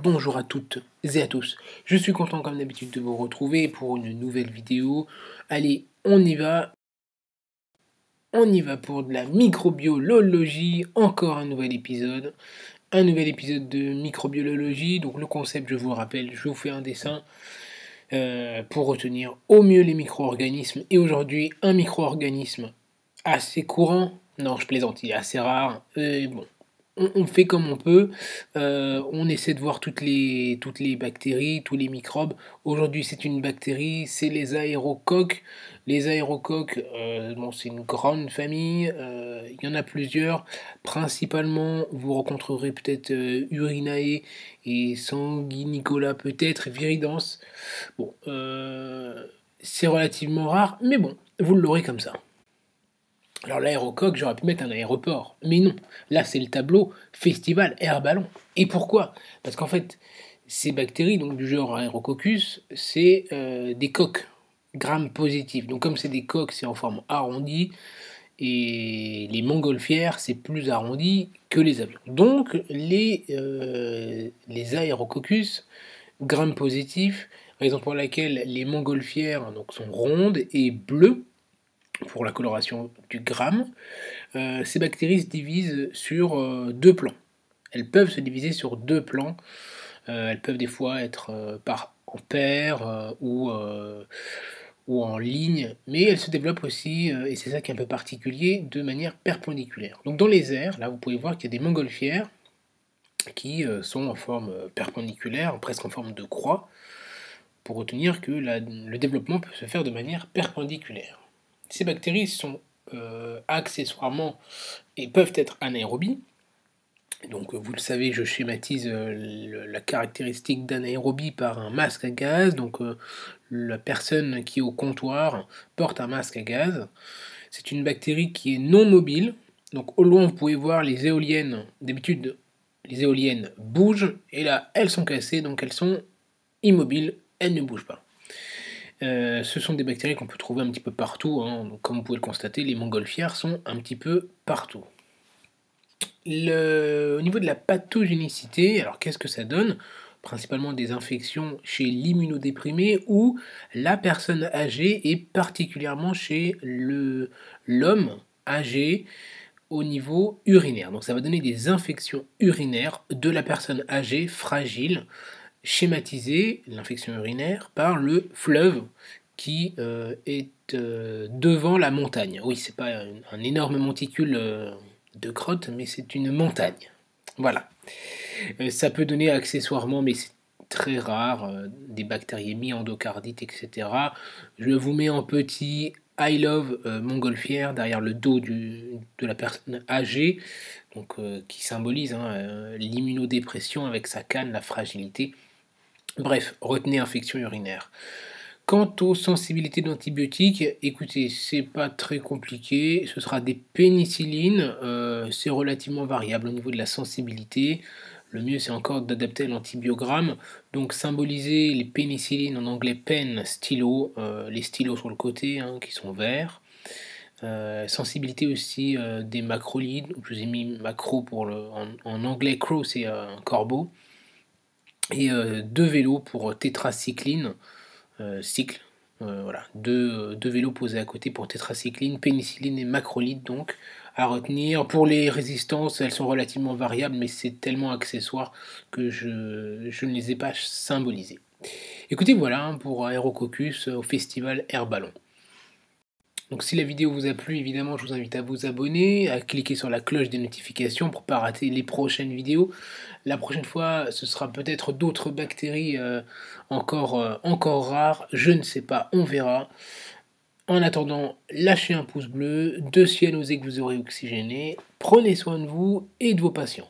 bonjour à toutes et à tous. Je suis content comme d'habitude de vous retrouver pour une nouvelle vidéo. Allez, on y va pour de la microbiologie, encore un nouvel épisode. Un nouvel épisode de microbiologie. Donc le concept, je vous le rappelle, je vous fais un dessin pour retenir au mieux les micro-organismes. Et aujourd'hui, un micro-organisme assez courant. Non, je plaisante, il est assez rare. Bon, on fait comme on peut. On essaie de voir toutes les bactéries, tous les microbes. Aujourd'hui, c'est une bactérie, c'est les aérocoques. Les aérocoques, bon, c'est une grande famille. Il y en a plusieurs. Principalement, vous rencontrerez peut-être Urinae et Sanguinicola, peut-être Viridans. Bon, c'est relativement rare, mais bon, vous l'aurez comme ça. Alors l'aérocoque, j'aurais pu mettre un aéroport, mais non. Là, c'est le tableau Festival Air Ballon. Et pourquoi? Parce qu'en fait, ces bactéries, donc du genre Aerococcus, c'est des coques gram positifs. Donc comme c'est des coques, c'est en forme arrondie, et les montgolfières, c'est plus arrondi que les avions. Donc les Aerococcus, gram positifs, raison pour laquelle les montgolfières donc, sont rondes et bleues, pour la coloration du gramme. Ces bactéries se divisent sur deux plans. Elles peuvent se diviser sur deux plans. Elles peuvent des fois être en paire ou en ligne, mais elles se développent aussi, et c'est ça qui est un peu particulier, de manière perpendiculaire. Donc dans les airs, là vous pouvez voir qu'il y a des montgolfières qui sont en forme perpendiculaire, presque en forme de croix, pour retenir que le développement peut se faire de manière perpendiculaire. Ces bactéries sont accessoirement et peuvent être anaérobies. Donc vous le savez, je schématise la caractéristique d'anaérobie par un masque à gaz. Donc la personne qui est au comptoir porte un masque à gaz. C'est une bactérie qui est non mobile. Donc au loin, vous pouvez voir les éoliennes. D'habitude, les éoliennes bougent et là, elles sont cassées, donc elles sont immobiles, elles ne bougent pas. Ce sont des bactéries qu'on peut trouver un petit peu partout, hein. Donc, comme vous pouvez le constater, les montgolfières sont un petit peu partout. Au niveau de la pathogénicité, alors qu'est-ce que ça donne? Principalement des infections chez l'immunodéprimé ou la personne âgée, et particulièrement chez l'homme âgé au niveau urinaire. Donc ça va donner des infections urinaires de la personne âgée fragile, schématiser l'infection urinaire par le fleuve qui est devant la montagne. Oui, c'est pas un énorme monticule de crotte, mais c'est une montagne. Voilà. Ça peut donner accessoirement, mais c'est très rare, des bactériémies, endocardites, etc. Je vous mets en petit I love montgolfière derrière le dos de la personne âgée, donc, qui symbolise l'immunodépression avec sa canne, la fragilité. Bref, retenez infection urinaire. Quant aux sensibilités d'antibiotiques, écoutez, c'est pas très compliqué. Ce sera des pénicillines. C'est relativement variable au niveau de la sensibilité. Le mieux, c'est encore d'adapter à l'antibiogramme. Donc, symboliser les pénicillines en anglais pen, stylo, les stylos sur le côté, hein, qui sont verts. Sensibilité aussi des macrolides. Je vous ai mis macro en anglais, crow, c'est un corbeau. Et deux vélos pour tétracycline, cycle. Voilà, deux vélos posés à côté pour tétracycline, pénicilline et macrolide, donc à retenir. Pour les résistances, elles sont relativement variables, mais c'est tellement accessoire que je ne les ai pas symbolisées. Écoutez, voilà, hein, pour Aerococcus au festival Air Ballon. Donc si la vidéo vous a plu, évidemment, je vous invite à vous abonner, à cliquer sur la cloche des notifications pour ne pas rater les prochaines vidéos. La prochaine fois, ce sera peut-être d'autres bactéries encore rares, je ne sais pas, on verra. En attendant, lâchez un pouce bleu, 2 cyanoses que vous aurez oxygéné, prenez soin de vous et de vos patients.